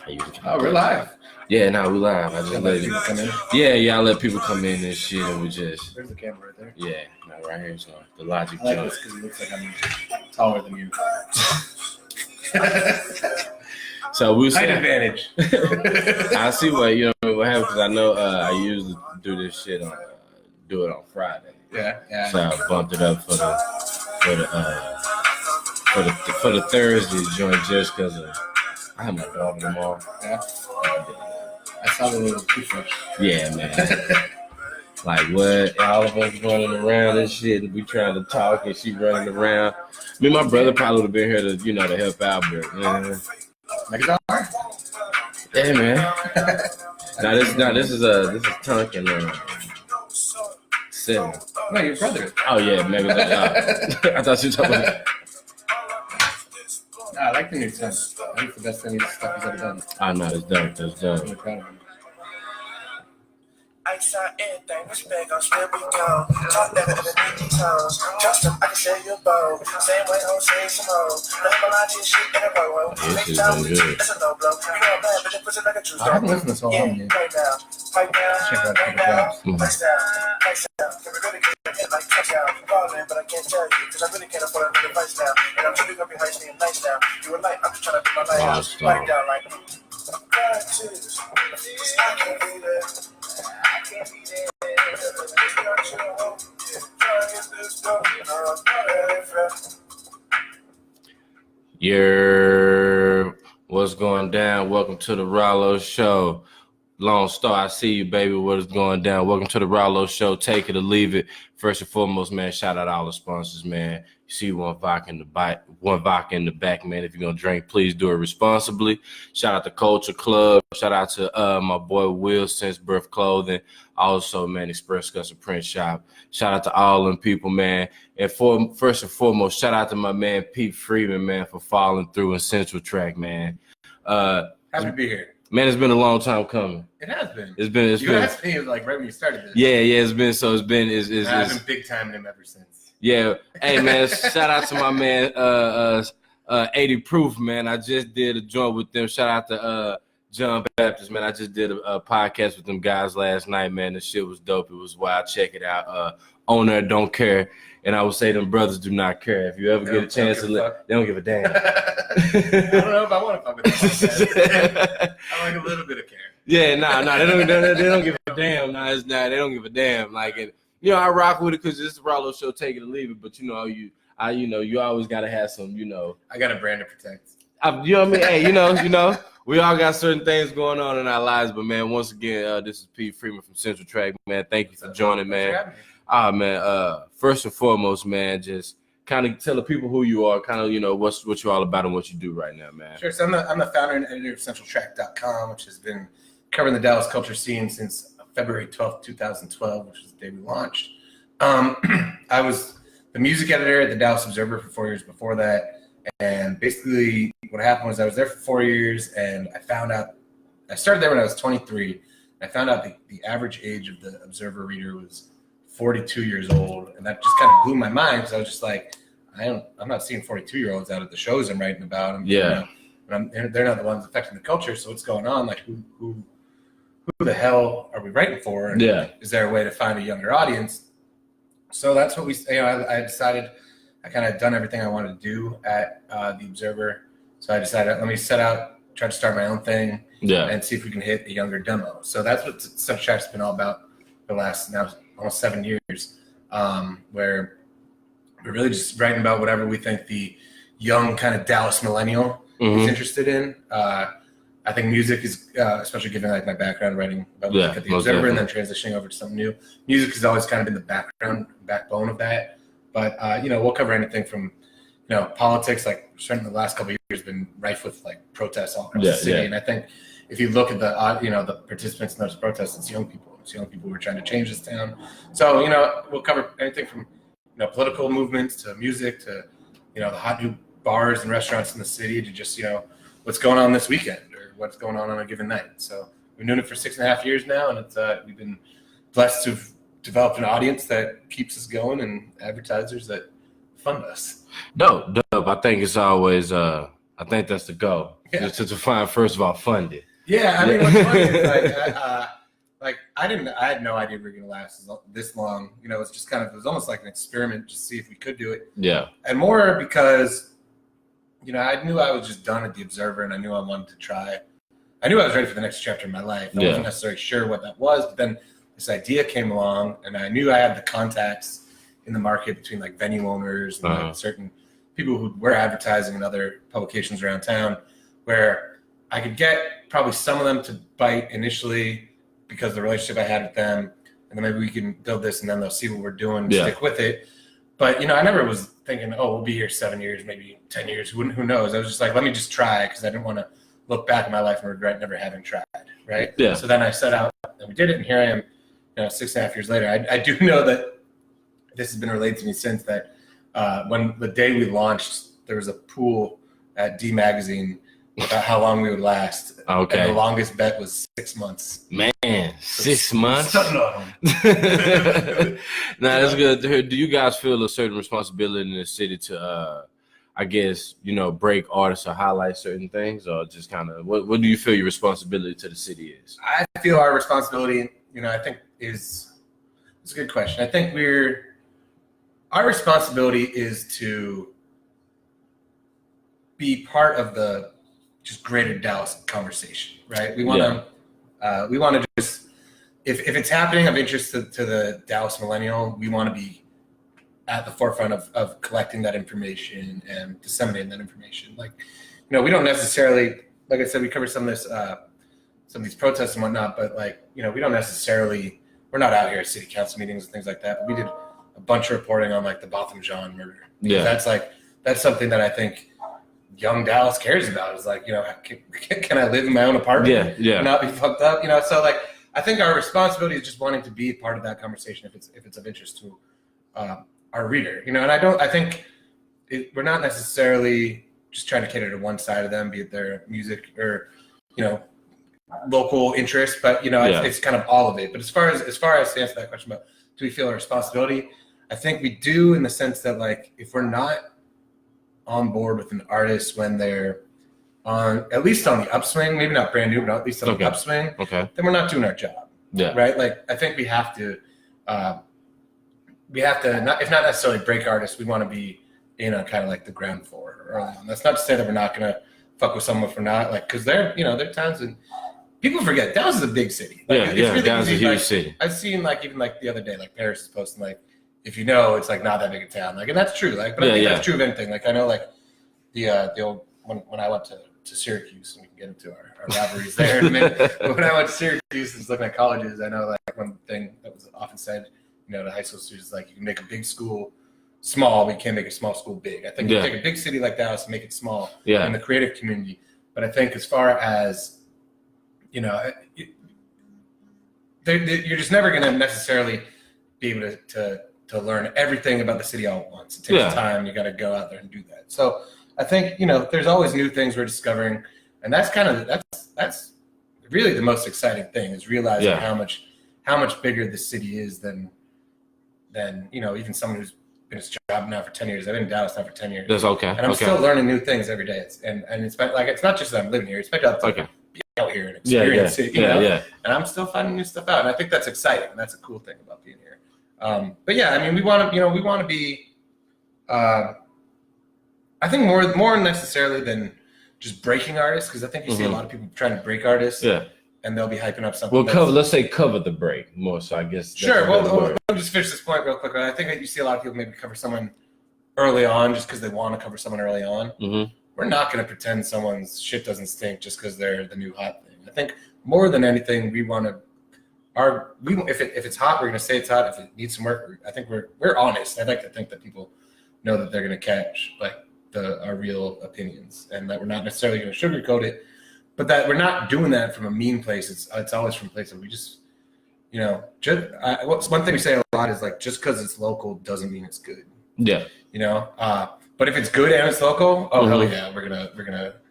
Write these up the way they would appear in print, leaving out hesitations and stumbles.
I usually we're live. Yeah, no, we live. I just let people come in. Yeah, I let people come in and shit, and we just. There's the camera right there. Yeah, no, right here. So the logic. I like this because it looks like I'm taller than you. So we height advantage. I see what what happened because I know I usually do this shit do it on Friday. Yeah. So I bumped it up for the Thursday joint just because I have my daughter tomorrow. Yeah. I saw the little toothbrush. Yeah, man. Like what? All of us running around and shit, and we trying to talk, and she running around. Me and my brother probably would have been here to to help out, but make it hard. Yeah, man. This is Tunk and 7. No, your brother. Oh yeah, maybe. I thought you were talking about. No, I like the new Tunk. I think it's the best thing stuff he's ever done. Oh no, it's dope. That's dope. I'm really proud of him. Ice out everything, respect on still we go. Talk that in the big tones. Trust him, I can share your bow. Same way, home, say some more. The Himalayan shit in a row. This is been good. That's a no blow. You know I'm bad, but it puts it like a juice. I haven't listened to this whole album yet. Right now. Check out the jobs. Nice down. Can we really get it like touchdown? Ballin', but I can't tell you. Cause I really can't afford another vice now. And I'm really gonna be high staying nice now. You were like, I'm just trying to do my life out. Write it down like, I can't be there. What's going down? Welcome to the Rollo Show. Lone Star, I see you, baby. What is going down? Welcome to the Rollo Show. Take it or leave it. First and foremost, man, shout out all the sponsors, man. You see one vodka in the back, man. If you're gonna drink, please do it responsibly. Shout out to Culture Club. Shout out to my boy Will Since Birth Clothing. Also, man, Express Custom Print Shop. Shout out to all them people, man. And first and foremost, shout out to my man Pete Freedman, man, for falling through in Central Track, man. Happy to be here. Man, it's been a long time coming. It has been. It's been. You asked me like right when you started this. Yeah. It's been. I've been big timing him ever since. Yeah. Hey, man. Shout out to my man, 80 Proof, man. I just did a joint with them. Shout out to John Baptist, man. I just did a podcast with them guys last night, man. The shit was dope. It was wild. Check it out. Owner Don't Care. And I would say them brothers do not care. If you ever get a chance to look, they don't give a damn. I don't know if I want to fuck with them. I like a little bit of care. Yeah, nah, they don't give a damn. Nah, it's not. They don't give a damn. Like, and, I rock with it because it's the Rollo Show, take it or leave it. But you always gotta have some. I got a brand to protect. You know what I mean? Hey, we all got certain things going on in our lives. But man, once again, this is Pete Freeman from Central Track, man. Thank you for joining, man. Man, first and foremost, man, just kind of tell the people who you are, kind of, what you're all about and what you do right now, man. Sure. So I'm the founder and editor of CentralTrack.com, which has been covering the Dallas culture scene since February 12th, 2012, which was the day we launched. I was the music editor at the Dallas Observer for 4 years before that. And basically what happened was I was there for 4 years and I started there when I was 23. I found out the average age of the Observer reader was 42 years old, and that just kind of blew my mind because I was just like, I'm not seeing 42-year-olds out at the shows I'm writing about. They're not the ones affecting the culture. So what's going on? Like, who the hell are we writing for? And is there a way to find a younger audience? So that's what I decided. I kind of done everything I wanted to do at the Observer. So I decided let me set out, try to start my own thing, and see if we can hit a younger demo. So that's what Central Track's been all about the last now almost 7 years, where we're really just writing about whatever we think the young kind of Dallas millennial is interested in. I think music is, especially given like my background writing about music at the Observer and then transitioning over to something new. Music has always kind of been the backbone of that. But we'll cover anything from politics. Like certainly the last couple of years been rife with like protests all across the city, and I think if you look at the participants in those protests, it's young people. It's young people who are trying to change this town. So, we'll cover anything from, political movements to music to, the hot new bars and restaurants in the city to just, what's going on this weekend or what's going on a given night. So we've been doing it for 6.5 years now, and it's we've been blessed to have developed an audience that keeps us going and advertisers that fund us. Dope. I think it's always I think that's the goal. Yeah. Just to find, first of all, fund it. Yeah, I mean, what's funny is I had no idea we were gonna last this long. You know, it's just it was almost like an experiment, just to see if we could do it. Yeah. And more because, you know, I knew I was just done at the Observer, and I knew I wanted to try. I knew I was ready for the next chapter of my life. I wasn't necessarily sure what that was, but then this idea came along, and I knew I had the contacts in the market between like venue owners and like certain people who were advertising in other publications around town, where I could get probably some of them to bite initially because of the relationship I had with them, and then maybe we can build this, and then they'll see what we're doing, stick with it. But, you know, I never was thinking, oh, we'll be here 7 years, maybe 10 years. Who knows? I was just like, let me just try, because I didn't want to look back in my life and regret never having tried, right? Yeah. So then I set out, and we did it, and here I am, you know, 6.5 years later. I do know that this has been relayed to me since, that when the day we launched, there was a pool at D Magazine about how long we would last. Okay. And the longest bet was 6 months. Man, 6 months? Stunning on Nah, that's good to hear. Do you guys feel a certain responsibility in the city to, I guess, you know, break artists or highlight certain things, or just kind of, what do you feel your responsibility to the city is? I feel our responsibility, you know, I think it's a good question. I think our responsibility is to be part of the just greater Dallas conversation, right? We want to just, if it's happening of interest to the Dallas millennial, we want to be at the forefront of collecting that information and disseminating that information. Like, you know, we don't necessarily, like I said, we covered some of this, some of these protests and whatnot, but like, you know, we're not out here at city council meetings and things like that, but we did a bunch of reporting on like the Botham Jean murder. Yeah. That's something that I think young Dallas cares about, is like, you know, can I live in my own apartment? Yeah. And not be fucked up, you know? So like, I think our responsibility is just wanting to be part of that conversation if it's of interest to our reader, you know. And I think we're not necessarily just trying to cater to one side of them, be it their music or, you know, local interest, but you know, it's kind of all of it. But as far as to answer that question about do we feel a responsibility, I think we do, in the sense that like, if we're not on board with an artist when they're at least on the upswing, maybe not brand new, but at least on the upswing, then we're not doing our job. Yeah. Right. Like, I think we have to not, if not necessarily break artists, we want to be in on kind of like the ground floor early on. That's not to say that we're not going to fuck with someone if we're not, like, because there are times when people forget Dallas is a big city. Like, it's really Dallas is a huge like, city. I've seen like, even like the other day, like Paris is posting like, if you know, it's like not that big a town. Like, and that's true. Like, but I think that's true of anything. Like, I know like the old, when I went to Syracuse, and we can get into our rivalries there in a minute. But when I went to Syracuse and was looking at colleges, I know like one thing that was often said, you know, to high school students, like, you can make a big school small, but you can't make a small school big. I think you take a big city like Dallas and make it small in the creative community. But I think as far as, you know, you're just never going to necessarily be able to learn everything about the city all at once. It takes time. You got to go out there and do that. So I think, you know, there's always new things we're discovering, and that's really the most exciting thing, is realizing how much bigger the city is than you know, even someone who's been his job now for 10 years. I've been in Dallas now for 10 years. That's okay. And I'm still learning new things every day. And it's like, it's not just that I'm living here. It's like to be out here and experience it, you know? And I'm still finding new stuff out. And I think that's exciting. And that's a cool thing about being here. But yeah, I mean, we want to be, I think more necessarily than just breaking artists, because I think you see a lot of people trying to break artists. Yeah. And they'll be hyping up something. Well, let's say cover the break more. So I guess. Sure. Well, let me just finish this point real quick. I think that you see a lot of people maybe cover someone early on just because they want to cover someone early on. Mm-hmm. We're not going to pretend someone's shit doesn't stink just because they're the new hot thing. I think more than anything, we want to. If it's hot, we're going to say it's hot. If it needs some work, I think we're honest. I'd like to think that people know that they're going to catch like our real opinions, and that we're not necessarily going to sugarcoat it. But that we're not doing that from a mean place. It's always from a place that we just, you know, one thing we say a lot is like, just because it's local doesn't mean it's good. Yeah. You know, but if it's good and it's local, hell yeah, we're gonna.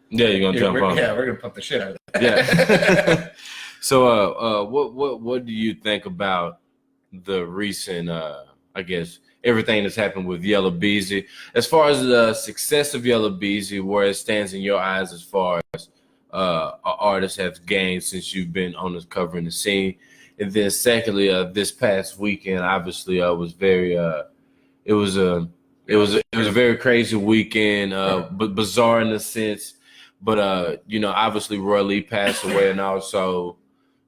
Yeah, you're gonna jump on. Yeah, we're gonna pump the shit out of it. Yeah. So, what do you think about the recent, I guess, everything that's happened with Yellow Beezy. As far as the success of Yellow Beezy, where it stands in your eyes as far as an artist has gained since you've been on this covering the scene. And then secondly, this past weekend, obviously, was very it was a very crazy weekend, but bizarre in a sense. But obviously Roy Lee passed away, and also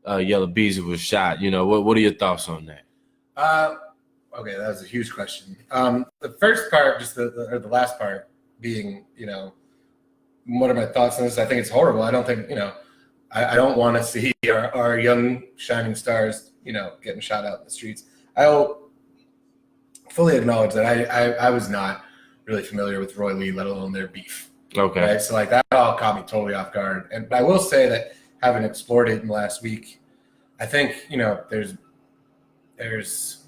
Yellow Beezy was shot. What are your thoughts on that? Okay, that was a huge question. The first part, just the last part, being what are my thoughts on this? I think it's horrible. I don't think I don't want to see our young shining stars getting shot out in the streets. I'll fully acknowledge that I was not really familiar with Roy Lee, let alone their beef. Okay. Right? So that all caught me totally off guard. But I will say that having explored it in the last week, I think there's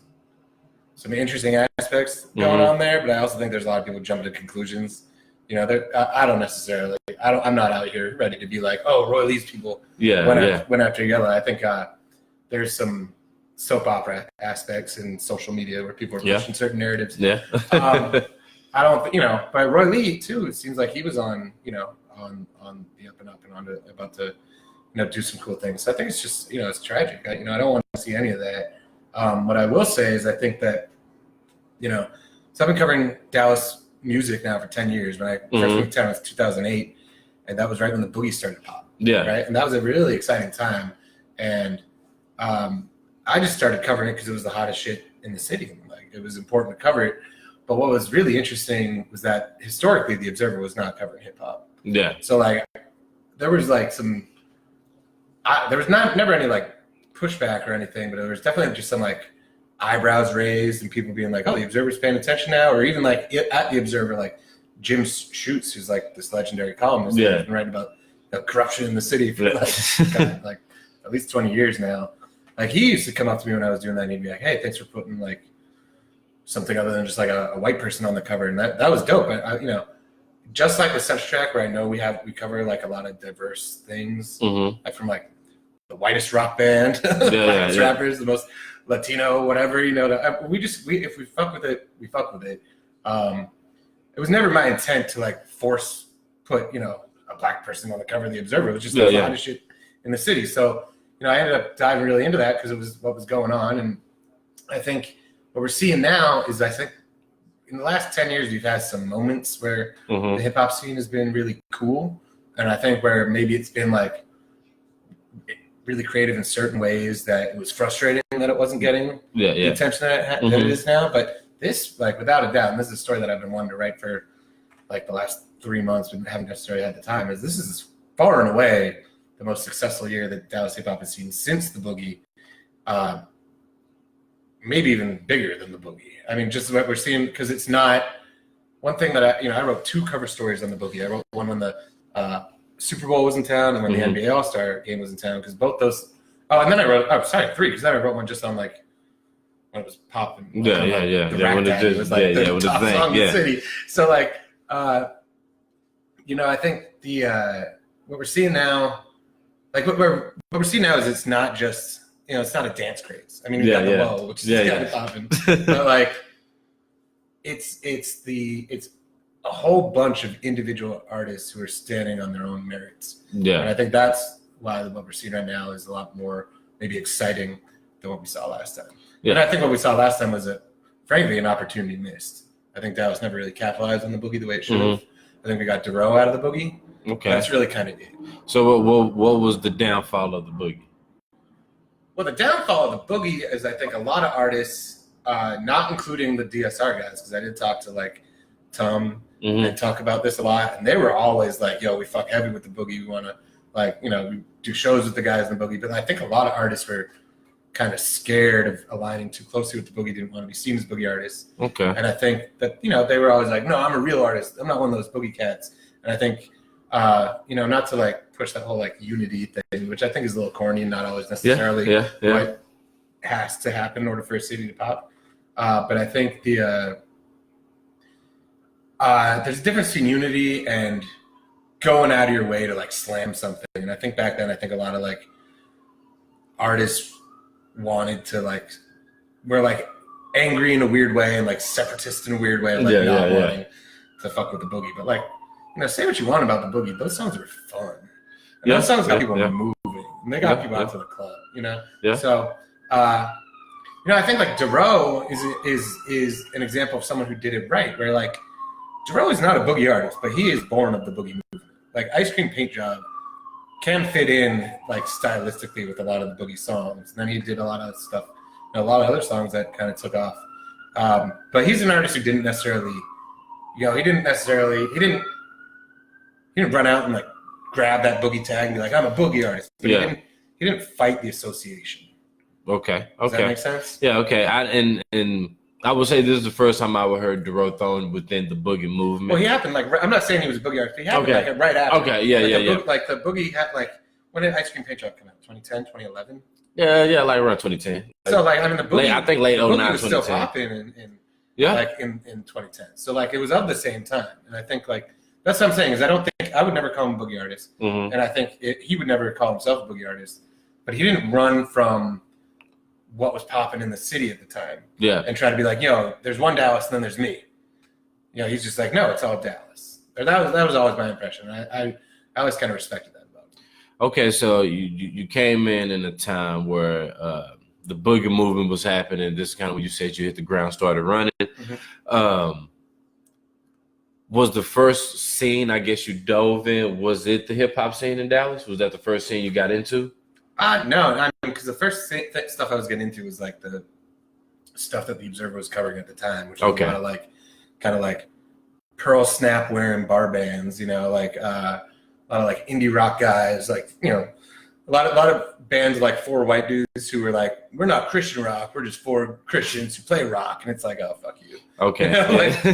some interesting aspects going on there, but I also think there's a lot of people jumping to conclusions. I don't necessarily. I'm not out here ready to be like, oh, Roy Lee's people went after Yellow. I think there's some soap opera aspects in social media where people are pushing certain narratives. Yeah. I don't think, by Roy Lee too, it seems like he was on the up and up and about to, do some cool things. So I think it's just, it's tragic. I don't want to see any of that. What I will say is I think that, so I've been covering Dallas music now for 10 years. When I first moved to town was 2008, and that was right when the boogie started to pop. Yeah. Right. And that was a really exciting time. And I just started covering it because it was the hottest shit in the city. Like, it was important to cover it. But what was really interesting was that historically, the Observer was not covering hip hop. Yeah. So there was there was never any pushback or anything, but there was definitely just some eyebrows raised and people being like, "Oh, the Observer's paying attention now," or even at the Observer, Jim Schutz, who's this legendary columnist, who's been writing about corruption in the city for at least 20 years now. He used to come up to me when I was doing that, and he'd be like, "Hey, thanks for putting something other than just a white person on the cover," and that was dope. I just like with Central Track, where I know we cover a lot of diverse things, from the whitest rock band, blackest rappers, the most Latino, whatever. If we fuck with it, we fuck with it. It was never my intent to force put a black person on the cover of the Observer. It was just the hottest shit in the city. So I ended up diving really into that because it was what was going on, and I think what we're seeing now is in the last 10 years, we've had some moments where the hip hop scene has been really cool. And I think where maybe it's been really creative in certain ways that it was frustrating that it wasn't getting the attention that it is now. But this, without a doubt, and this is a story that I've been wanting to write for the last 3 months, but haven't necessarily had the time, is this is far and away the most successful year that Dallas hip hop has seen since the Boogie. Maybe even bigger than the Boogie. I mean, just what we're seeing, because it's not one thing that I wrote 2 cover stories on the Boogie. I wrote one when the Super Bowl was in town and when the NBA All-Star game was in town, because both those. Oh, and then I wrote 3, because then I wrote one just on when it was popping. The Rap when Daddy was the top song in the city. So I think what we're seeing now, what we're seeing now is it's not just. It's not a dance craze. I mean, we got the Low, which is kind of popping, but it's a whole bunch of individual artists who are standing on their own merits. Yeah, and I think that's why what we're seeing right now is a lot more maybe exciting than what we saw last time. Yeah. And I think what we saw last time was frankly, an opportunity missed. I think Dallas never really capitalized on the Boogie the way it should have. I think we got Dero out of the Boogie. Okay, that's really kind of it. So what was the downfall of the Boogie? Well, the downfall of the Boogie is I think a lot of artists, not including the DSR guys, because I did talk to Tom and talk about this a lot, and they were always yo, we fuck heavy with the Boogie. We want to we do shows with the guys in the Boogie. But I think a lot of artists were kind of scared of aligning too closely with the Boogie, didn't want to be seen as Boogie artists. Okay. And I think that, they were always no, I'm a real artist. I'm not one of those Boogie cats. And I think, not to push that whole unity thing, which I think is a little corny and not always necessarily what has to happen in order for a city to pop. But I think there's a difference between unity and going out of your way to slam something. And I think back then, a lot of artists wanted to where angry in a weird way and like separatist in a weird way, of, like not wanting to fuck with the boogie. But like, say what you want about the boogie. Those songs are fun. And those songs got people moving. And they got people out to the club. Yeah. So, I think like Dero is an example of someone who did it right. Where like Dero is not a boogie artist, but he is born of the boogie movement. Like Ice Cream Paint Job can fit in like stylistically with a lot of the boogie songs. And then he did a lot of stuff, a lot of other songs that kind of took off. But he's an artist who didn't necessarily, he didn't run out and like grab that boogie tag and be like, I'm a boogie artist. But he didn't fight the association. Okay. Does that make sense? Yeah. Okay. And I would say this is the first time I ever heard Dero thrown within the boogie movement. Well, he happened like, I'm not saying he was a boogie artist, but he happened like right after. Okay. Yeah. Like the boogie had like, when did Ice Cream Paint Job come out? 2010, 2011? Yeah, like around 2010. So like, I mean, the boogie, I think late 09, boogie was 2010. still popping in Yeah. in 2010. So like it was of the same time. And I think like, that's what I'm saying is I would never call him a boogie artist. Mm-hmm. And I think he would never call himself a boogie artist, but he didn't run from what was popping in the city at the time. Yeah. And try to be like, there's one Dallas and then there's me. He's just like, no, it's all Dallas. Or that was always my impression. I always kind of respected that about him. Okay, so you came in a time where the boogie movement was happening. This is kind of when you said you hit the ground, started running. Mm-hmm. Was the first scene, I guess, you dove in, was it the hip hop scene in Dallas? Was that the first scene you got into? No, because the first stuff I was getting into was like the stuff that the Observer was covering at the time, which was a lot of like, kind of like pearl snap wearing bar bands, like a lot of like indie rock guys, like a lot of bands like four white dudes who were like, we're not Christian rock, we're just four Christians who play rock, and it's like, oh fuck you. Okay.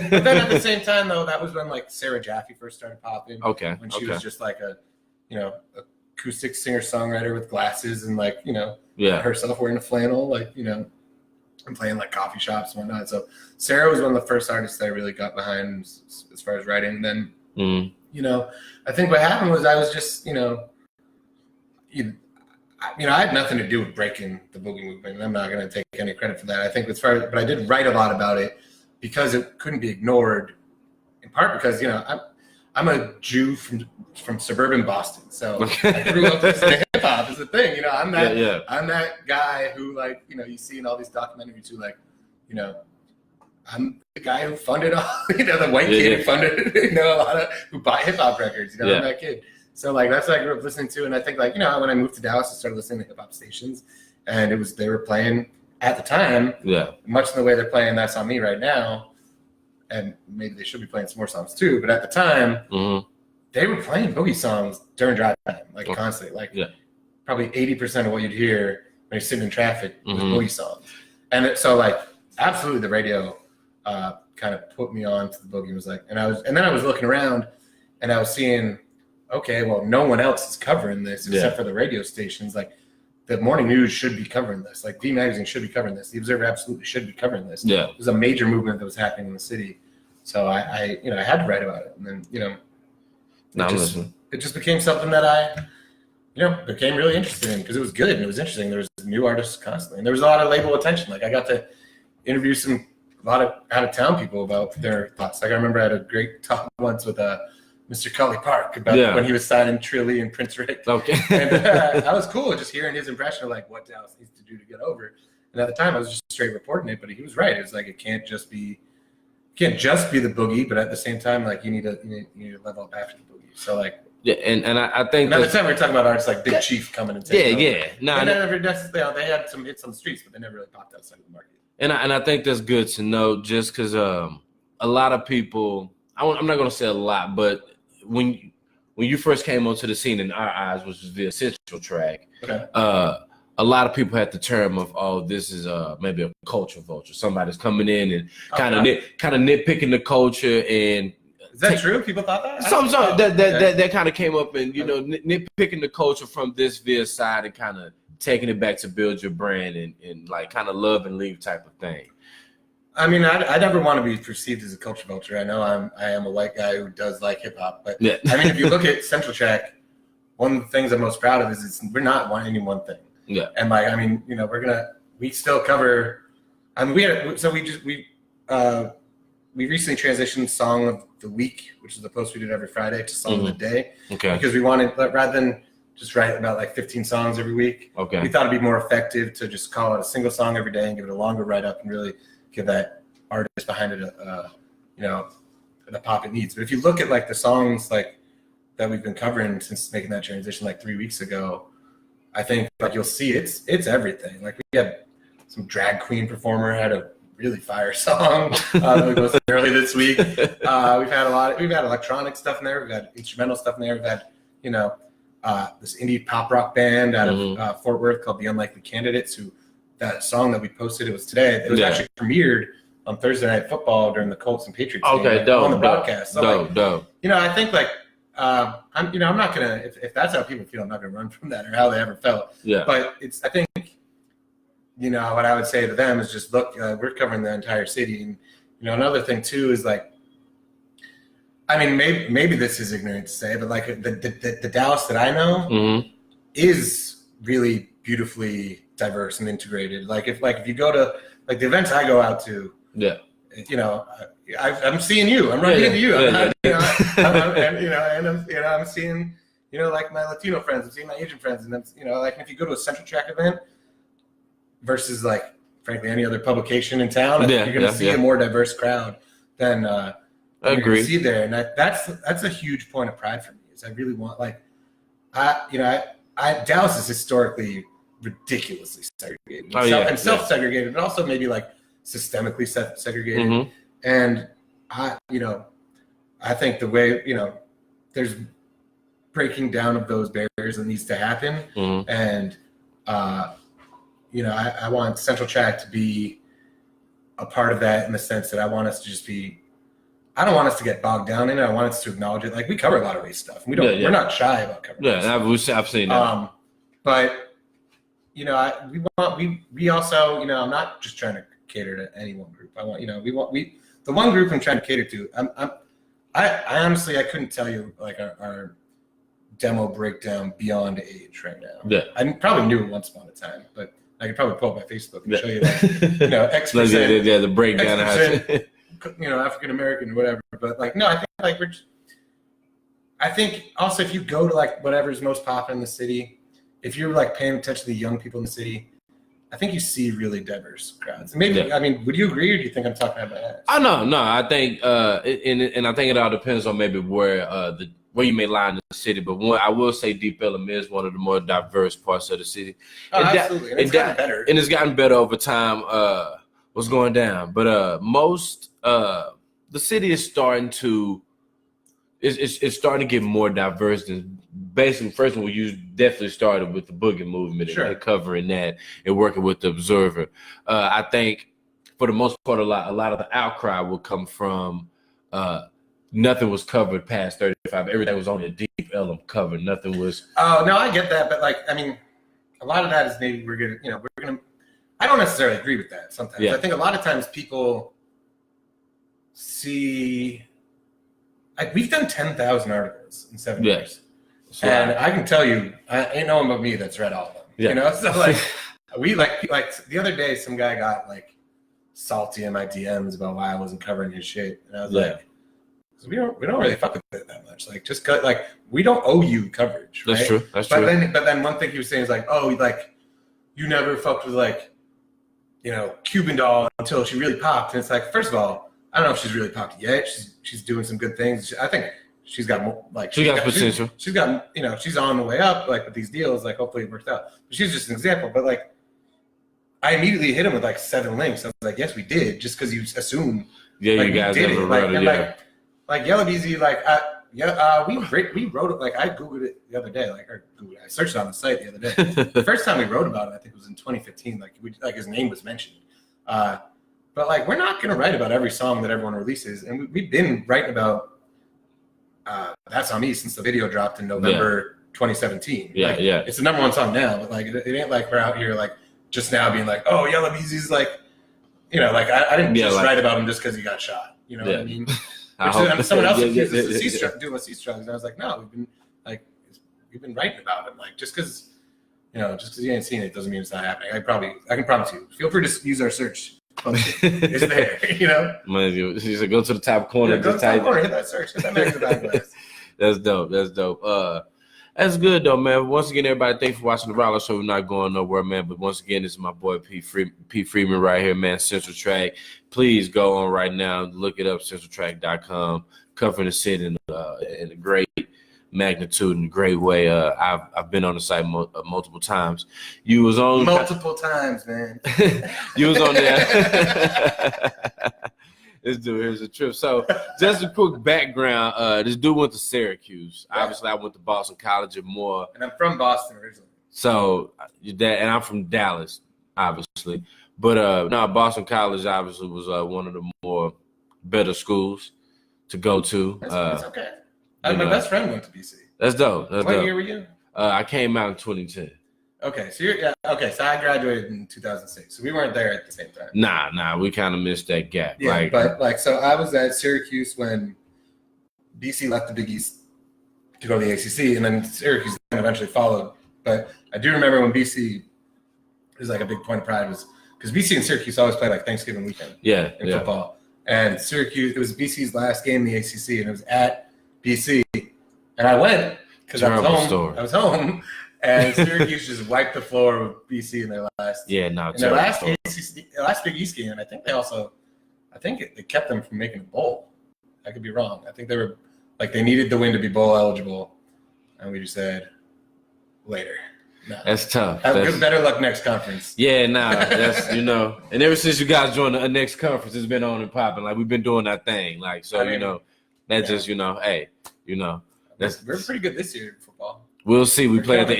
But then at the same time though, that was when like Sarah Jaffe first started popping. Okay. When she was just like a acoustic singer-songwriter with glasses and like, herself wearing a flannel, like, and playing like coffee shops and whatnot. So Sarah was one of the first artists that I really got behind as far as writing. And then, I think what happened was I was just, I had nothing to do with breaking the boogie movement, and I'm not going to take any credit for that. I think but I did write a lot about it because it couldn't be ignored, in part because, I'm a Jew from suburban Boston, so I grew up listening to hip hop is a thing. I'm that guy who like you see in all these documentaries who like I'm the guy who funded all the white kid who funded a lot of who bought hip hop records. I'm that kid. So like that's what I grew up listening to, and I think like when I moved to Dallas, I started listening to hip hop stations, and they were playing at the time, much in the way they're playing "That's on Me" right now. And maybe they should be playing some more songs too. But at the time, they were playing boogie songs during drive time, like constantly. Like probably 80% of what you'd hear when you're sitting in traffic was boogie songs. And so like absolutely the radio kind of put me on to the boogie. Was like, and then I was looking around and I was seeing, okay, well, no one else is covering this except for the radio stations. Like the morning news should be covering this. Like V Magazine should be covering this. The Observer absolutely should be covering this. Yeah. It was a major movement that was happening in the city. So I had to write about it. And then, it just became something that I, became really interested in because it was good and it was interesting. There was new artists constantly. And there was a lot of label attention. Like I got to interview a lot of out-of-town people about their thoughts. Like I remember I had a great talk once with Mr. Cully Park about when he was signing Trilly and Prince Rick. Okay. And that was cool, just hearing his impression of like what Dallas needs to do to get over. And at the time I was just straight reporting it, but he was right. It was like it can't just be the boogie, but at the same time, like you need to level up after the boogie. So like and I think at the time we were talking about artists like Big Chief coming and taking over. No, they had some hits on the streets, but they never really popped outside of the market. And I think that's good to know, just because a lot of people, I'm not going to say a lot, but when you first came onto the scene in our eyes, which was the Essential track, a lot of people had the term of, oh, this is maybe a culture vulture. Somebody's coming in and kind of nitpicking the culture. And is that true? People thought that? That kind of came up, and nitpicking the culture from this via side and kind of taking it back to build your brand and like kind of love and leave type of thing. I mean, I never want to be perceived as a culture vulture. I know I am a white guy who does like hip hop, but I mean, if you look at Central Track, one of the things I'm most proud of is we're not any one thing. Yeah. And like, I mean, we still cover I mean, we recently transitioned Song of the Week, which is the post we did every Friday, to Song of the Day. Okay. Because we wanted, rather than just write about like 15 songs every week, we thought it'd be more effective to just call it a single song every day and give it a longer write-up and really give that artist behind it, the pop it needs. But if you look at like the songs like that we've been covering since making that transition like 3 weeks ago, I think like you'll see it's everything. Like we had some drag queen performer had a really fire song that we posted early this week. We've had electronic stuff in there. We've had instrumental stuff in there. We've had this indie pop rock band out of Fort Worth called The Unlikely Candidates. Who that song that we posted, it was today. It was actually premiered on Thursday Night Football during the Colts and Patriots game, dope, on the broadcast. So dope. I think like I'm not gonna if that's how people feel, I'm not gonna run from that or how they ever felt. Yeah. But I think. What I would say to them is just look, we're covering the entire city. And, another thing too is like, I mean, maybe this is ignorant to say, but like the Dallas that I know is really beautifully diverse and integrated. Like if you go to like the events I go out to, I'm seeing you, I'm running into you. I'm seeing, like my Latino friends, I'm seeing my Asian friends. And then, like if you go to a Central Track event, versus like frankly any other publication in town, you're going to see a more diverse crowd than you're going to see there, and that's a huge point of pride for me. Is I really want Dallas is historically ridiculously segregated and self-segregated, but also maybe like systemically segregated. And I think the way there's breaking down of those barriers that needs to happen, and I want Central Track to be a part of that in the sense that I want us to just be. I don't want us to get bogged down in it. I want us to acknowledge it. Like we cover a lot of race stuff. We don't. We're not shy about covering. Yeah, I've seen that. But we also I'm not just trying to cater to any one group. I want the one group I'm trying to cater to. I honestly I couldn't tell you like our demo breakdown beyond age right now. Yeah, I probably knew it once upon a time, but. I could probably pull up my Facebook and show you like, X percent. The breakdown. African American or whatever. But like, no, I think like I think also if you go to like whatever's most popular in the city, if you're like paying attention to the young people in the city, I think you see really diverse crowds. Maybe I mean, would you agree, or do you think I'm talking about that? Oh no. I think and I think it all depends on maybe where you may lie in the city, but I will say Deep Ellum is one of the more diverse parts of the city. Absolutely. And it's gotten better. And it's gotten better over time, what's going down. But the city is starting to it's starting to get more diverse than basically first of all, you definitely started with the boogie movement and covering that and working with the Observer. I think for the most part a lot of the outcry will come from nothing was covered past 35. Everything was on the Deep Ellum cover. Nothing was. Oh no, I get that, but like, I mean, a lot of that is maybe we're gonna. I don't necessarily agree with that. Sometimes I think a lot of times people see. Like we've done 10,000 articles in 7 years, and I can tell you, ain't no one but me that's read all of them. Yeah. So like, we like the other day, some guy got like salty in my DMs about why I wasn't covering his shit, and I was like. We don't really fuck with it that much. Like just like we don't owe you coverage. Right? That's true. But then one thing he was saying is like, oh, like you never fucked with like, Cuban Doll until she really popped. And it's like, first of all, I don't know if she's really popped yet. She's doing some good things. I think she's got more like she got potential. She's got she's on the way up like with these deals. Like hopefully it works out. But she's just an example. But like, I immediately hit him with like 7 links. I was like, yes, we did, just because you assume. Yeah, like, you guys never wrote it. Like Yellow Beezy, like we wrote it. Like I googled it the other day. I searched it on the site the other day. The first time we wrote about it, I think it was in 2015. Like his name was mentioned. But like we're not gonna write about every song that everyone releases, and we've been writing about That's On Me since the video dropped in November 2017. Yeah, it's the #1 song now, but like it ain't like we're out here like just now being like, oh, Yellow Beezy's like, like I didn't just write about him just because he got shot. You know what I mean? Someone else accuses doing C drugs, and I was like, no, we've been writing about him. Like just because you ain't seen it doesn't mean it's not happening. I can promise you. Feel free to use our search It's there, you know. Man, she said, go to the top corner. Yeah, go to just the top type corner, hit that search, hit that magnifying glass. That's dope. That's dope. That's good though, man. Once again, everybody, thanks for watching the Rollo Show. We're not going nowhere, man. But once again, this is my boy Pete Freedman right here, man. Central Track. Please go on right now, look it up, centraltrack.com. Covering the city in a great magnitude and great way. I've been on the site multiple times. You was on multiple times, man. You was on there. This dude here's a trip. So just a quick background. This dude went to Syracuse. Right. Obviously, I went to Boston College and more. And I'm from Boston originally. So and I'm from Dallas, obviously. But no, Boston College obviously was one of the more better schools to go to. That's okay. My best friend went to BC. That's dope. What year were you? I came out in 2010. Okay, so I graduated in 2006. So we weren't there at the same time. Nah, we kind of missed that gap. Yeah, so I was at Syracuse when BC left the Big East to go to the ACC, and then Syracuse eventually followed. But I do remember when BC was like a big point of pride was because BC and Syracuse always play like Thanksgiving weekend. In football, and Syracuse, it was BC's last game in the ACC, and it was at BC, and I went because I was home. And Syracuse just wiped the floor with BC in their last. Yeah, no. In their last Big East game, and I think they kept them from making a bowl. I could be wrong. I think they were like they needed the win to be bowl eligible, and we just said later. No. That's tough. Better luck next conference. Yeah, that's and ever since you guys joined the next conference, it's been on and popping. Like we've been doing that thing. Like so, just hey, that's we're pretty good this year in football. We'll see. We play at the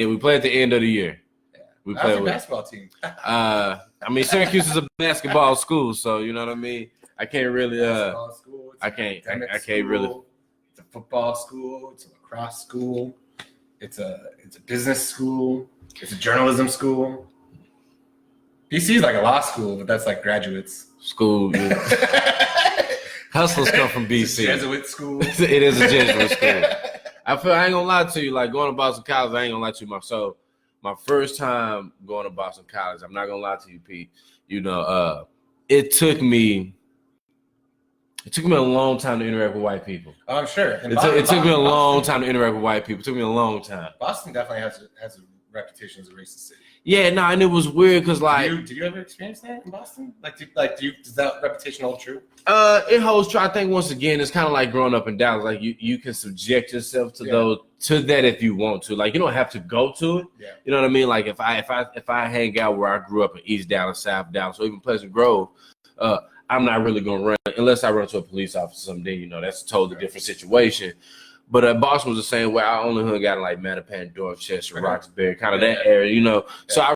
end of the year. Yeah. We play with basketball team. I mean, Syracuse is a basketball school, so you know what I mean. I can't really. School, I can't school, really. It's a football school. It's a lacrosse school. It's a business school. It's a journalism school. BC is like a law school, but that's like graduates. School. Yeah. Hustlers come from BC. It's a Jesuit school. It is a Jesuit school. I ain't gonna lie to you, like going to Boston College, I ain't gonna lie to you. So my first time going to Boston College, I'm not gonna lie to you, Pete. It took me a long time to interact with white people. Oh, I'm sure. It took me a long time to interact with white people. It took me a long time. Boston definitely has a reputation as a racist city. Yeah, no, and it was weird because like, did you ever experience that in Boston? Does that reputation hold true? It holds true. I think once again, it's kind of like growing up in Dallas. Like you can subject yourself to that if you want to. Like you don't have to go to it. Yeah. You know what I mean? Like if I hang out where I grew up in East Dallas, South Dallas, or even Pleasant Grove, I'm not really gonna run unless I run to a police officer someday. That's a totally different situation. But Boston was the same way. I only hung out in like Mattapan, Dorchester, Roxbury, kind of that area, So I